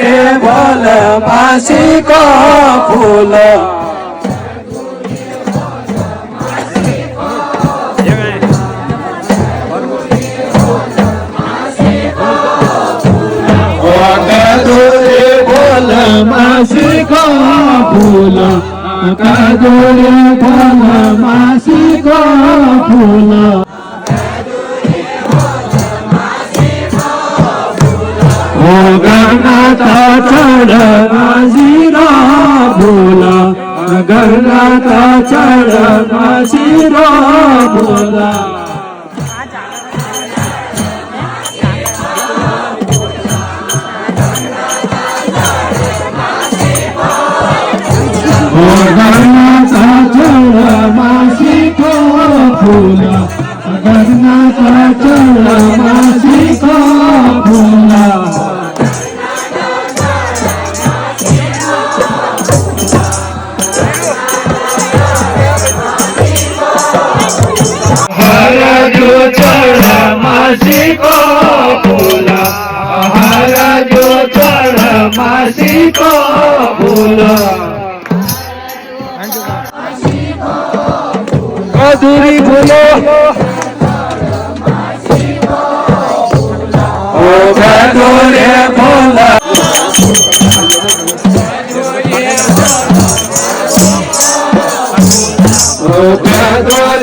रे बोल मासी को फूल कदोरे बोल मासी को फूल कदोरे बोल मासी को फूल ओ गणाता चढ़ मासीरा फूल गणाता चढ़ मासीरा फूल गगनाचा चढ मासी को फूल गगनाचा चढ मासी को फूल हर जो चढ़ मासी को फूल हर जो चढ़ मासी को फूल कदूरी बोलो ओ कदोरे बोल ओ कदोरे